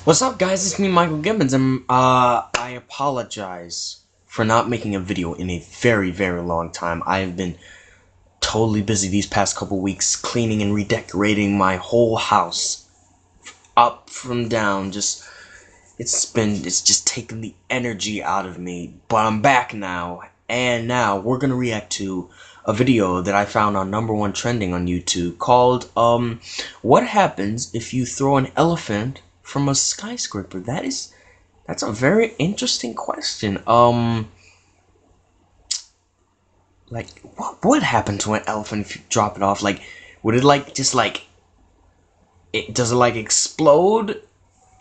What's up, guys? It's me, Michael Gibbons, and I apologize for not making a video in a very, very long time. I have been totally busy these past couple weeks cleaning and redecorating my whole house, up from down. It's just taken the energy out of me. But I'm back now, and now we're gonna react to a video that I found on #1 trending on YouTube called "What happens if you throw an elephant from a skyscraper?" That's a very interesting question. Like, what would happen to an elephant if you drop it off? Like, would it does it like explode,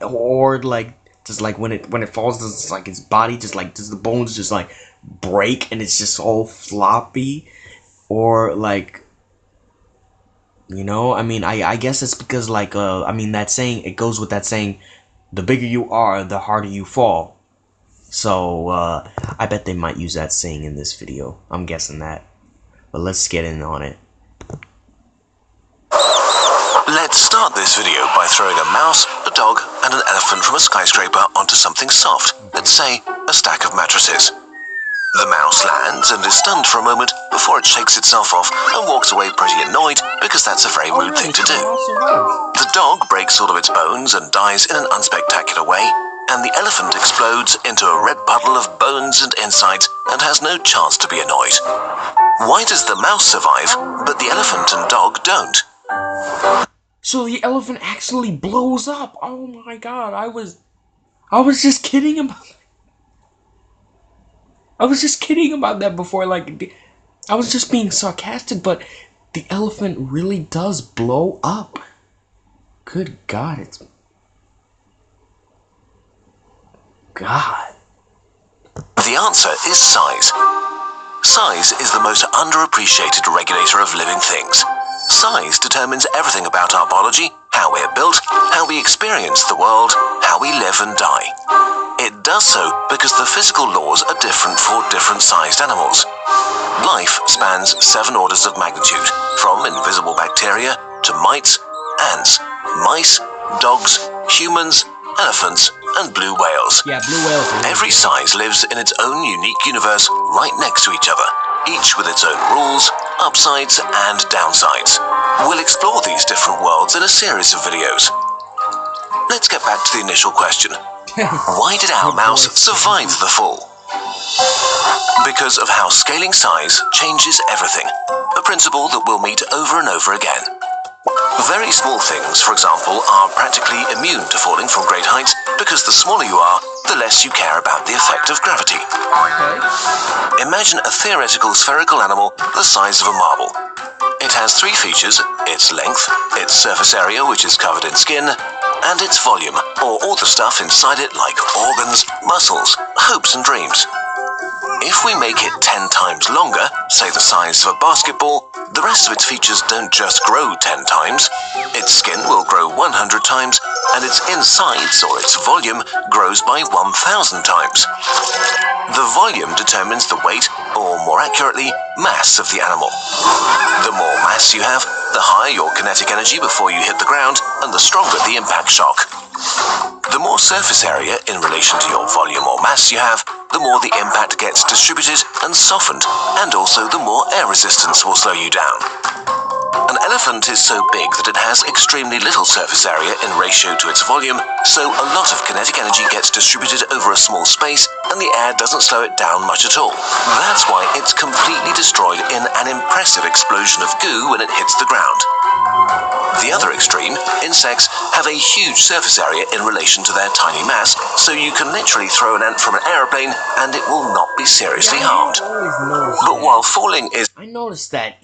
or like does like when it falls, does like its body does the bones just like break and it's just all floppy, or like, I mean, I guess it's because like I mean, that saying, it goes with that saying, the bigger you are, the harder you fall. So I bet they might use that saying in this video. I'm guessing that. But let's get in on it. Let's start this video by throwing a mouse, a dog, and an elephant from a skyscraper onto something soft, let's say a stack of mattresses. The mouse lands and is stunned for a moment before it shakes itself off and walks away pretty annoyed, because that's a very rude thing to do. The dog breaks all of its bones and dies in an unspectacular way, and the elephant explodes into a red puddle of bones and insides and has no chance to be annoyed. Why does the mouse survive, but the elephant and dog don't? So the elephant actually blows up. Oh my god, I was just kidding about that. I was just kidding about that before, like, I was just being sarcastic, but the elephant really does blow up. Good God, it's... God. The answer is size. Size is the most underappreciated regulator of living things. Size determines everything about our biology, how we're built, how we experience the world, how we live and die. It does so because the physical laws are different for different sized animals. Life spans 7 orders of magnitude, from invisible bacteria to mites, ants, mice, dogs, humans, elephants, and blue whales. Yeah, blue whales. Every size lives in its own unique universe right next to each other, each with its own rules, upsides and downsides. We'll explore these different worlds in a series of videos. Let's get back to the initial question. Why did our mouse survive the fall? Because of how scaling size changes everything, a principle that we'll meet over and over again. Very small things, for example, are practically immune to falling from great heights, because the smaller you are, the less you care about the effect of gravity. Imagine a theoretical spherical animal the size of a marble. It has 3 features: its length, its surface area, which is covered in skin, and its volume, or all the stuff inside it like organs, muscles, hopes and dreams. If we make it 10 times longer, say the size of a basketball, the rest of its features don't just grow 10 times. Its skin will grow 100 times, and its insides, or its volume, grows by 1,000 times. The volume determines the weight, or more accurately, mass of the animal. The more mass you have, the higher your kinetic energy before you hit the ground, and the stronger the impact shock. The more surface area in relation to your volume or mass you have, the more the impact gets distributed and softened, and also the more air resistance will slow you down. An elephant is so big that it has extremely little surface area in ratio to its volume, so a lot of kinetic energy gets distributed over a small space, and the air doesn't slow it down much at all. That's why it's completely destroyed in an impressive explosion of goo when it hits the ground. The other extreme, insects, have a huge surface area in relation to their tiny mass, so you can literally throw an ant from an aeroplane and it will not be seriously harmed. But while falling is... I noticed that,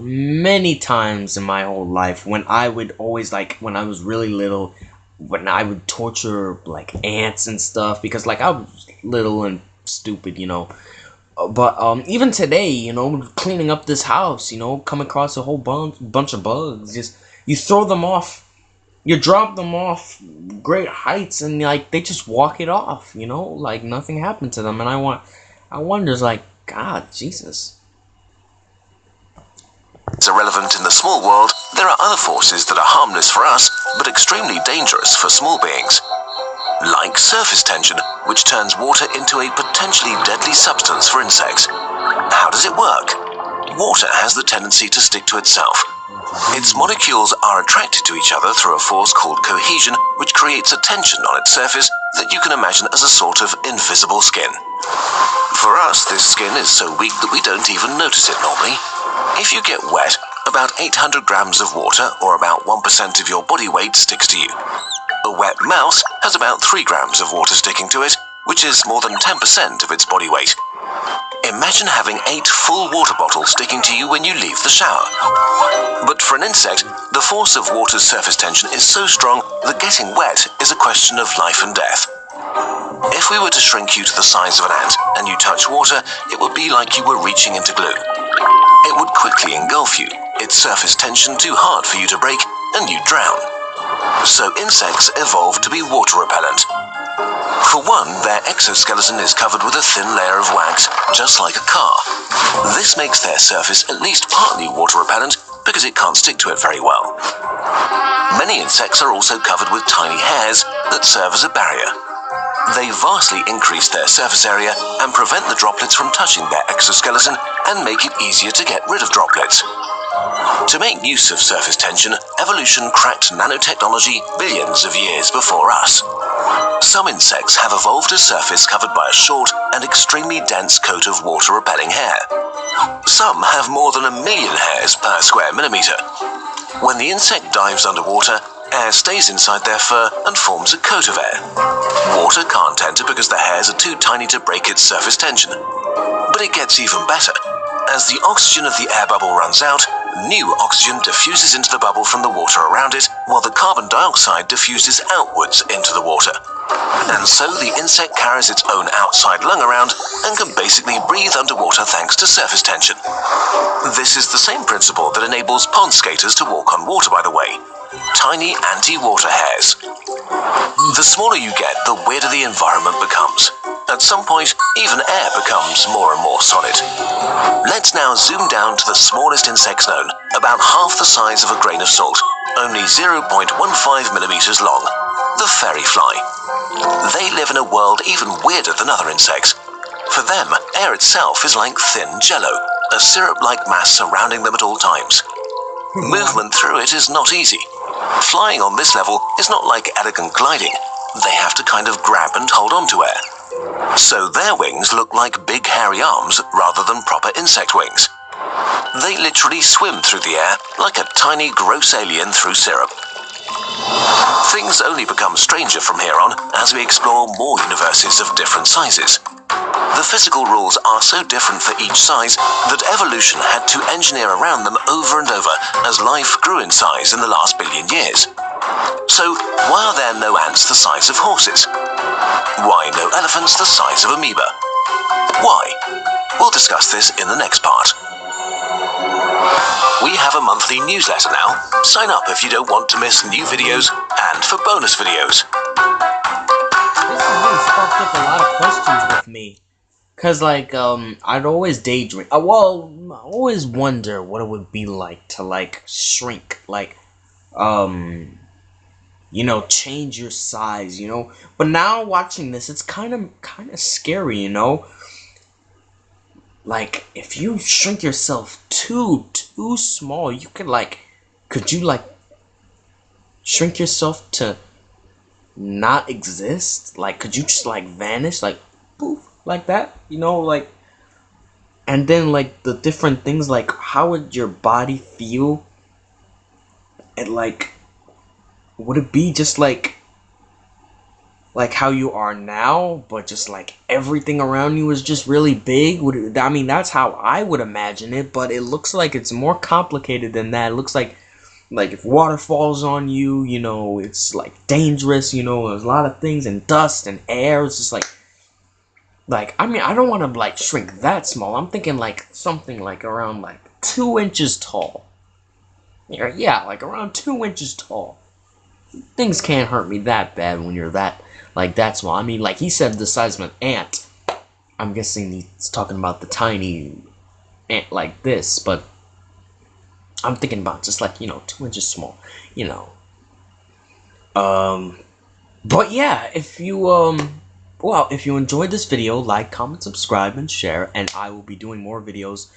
many times in my whole life, when I would always, like, when I was really little, when I would torture, like, ants and stuff, because, like, I was little and stupid, But even today, cleaning up this house, come across a whole bunch of bugs. Just, you throw them off, you drop them off great heights, and like they just walk it off, like nothing happened to them. And I wonder, like, God, Jesus. are relevant in the small world, there are other forces that are harmless for us, but extremely dangerous for small beings. Like surface tension, which turns water into a potentially deadly substance for insects. How does it work? Water has the tendency to stick to itself. Its molecules are attracted to each other through a force called cohesion, which creates a tension on its surface that you can imagine as a sort of invisible skin. For us, this skin is so weak that we don't even notice it normally. If you get wet, about 800 grams of water, or about 1% of your body weight, sticks to you. A wet mouse has about 3 grams of water sticking to it, which is more than 10% of its body weight. Imagine having 8 full water bottles sticking to you when you leave the shower. But for an insect, the force of water's surface tension is so strong that getting wet is a question of life and death. If we were to shrink you to the size of an ant and you touch water, it would be like you were reaching into glue. It would quickly engulf you, its surface tension too hard for you to break, and you'd drown. So insects evolved to be water repellent. For one, their exoskeleton is covered with a thin layer of wax, just like a car. This makes their surface at least partly water repellent because it can't stick to it very well. Many insects are also covered with tiny hairs that serve as a barrier. They vastly increase their surface area and prevent the droplets from touching their exoskeleton and make it easier to get rid of droplets. To make use of surface tension, evolution cracked nanotechnology billions of years before us. Some insects have evolved a surface covered by a short and extremely dense coat of water-repelling hair. Some have more than 1 million hairs per square millimeter. When the insect dives underwater, air stays inside their fur and forms a coat of air. Water can't enter because the hairs are too tiny to break its surface tension. But it gets even better. As the oxygen of the air bubble runs out, new oxygen diffuses into the bubble from the water around it, while the carbon dioxide diffuses outwards into the water. And so the insect carries its own outside lung around and can basically breathe underwater thanks to surface tension. This is the same principle that enables pond skaters to walk on water, by the way. Tiny anti-water hairs. The smaller you get, the weirder the environment becomes. At some point, even air becomes more and more solid. Let's now zoom down to the smallest insects known, about half the size of a grain of salt, only 0.15 millimeters long, the fairy fly. They live in a world even weirder than other insects. For them, air itself is like thin jello, a syrup-like mass surrounding them at all times. Movement through it is not easy. Flying on this level is not like elegant gliding. They have to kind of grab and hold on to air. So their wings look like big hairy arms rather than proper insect wings. They literally swim through the air like a tiny gross alien through syrup. Things only become stranger from here on as we explore more universes of different sizes. The physical rules are so different for each size that evolution had to engineer around them over and over as life grew in size in the last billion years. So, why are there no ants the size of horses? Why no elephants the size of amoeba? Why? We'll discuss this in the next part. We have a monthly newsletter now. Sign up if you don't want to miss new videos and for bonus videos. This has really sparked up a lot of questions with me. Cause like I'd always daydream. I always wonder what it would be like to like shrink, like you know, change your size, you know. But now watching this, it's kind of scary, you know. Like if you shrink yourself too small, you could you like shrink yourself to not exist? Like could you just like vanish, like poof, like that, you know, like, and then like the different things, like how would your body feel? And like, would it be just like how you are now, but just like everything around you is just really big? I mean, that's how I would imagine it, but it looks like it's more complicated than that. It looks like if water falls on you, you know, it's like dangerous, you know, there's a lot of things, and dust and air. It's just like I mean, I don't want to like shrink that small. I'm thinking like something like around like 2 inches tall. Yeah, like around 2 inches tall. Things can't hurt me that bad when you're that small. I mean, like he said, the size of an ant. I'm guessing he's talking about the tiny ant like this, but I'm thinking about just like, 2 inches small, you know. Um, but yeah, if you, well, if you enjoyed this video, like, comment, subscribe, and share, and I will be doing more videos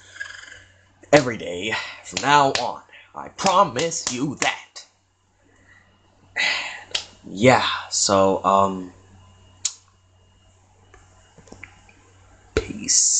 every day from now on. I promise you that. Yeah, so, peace.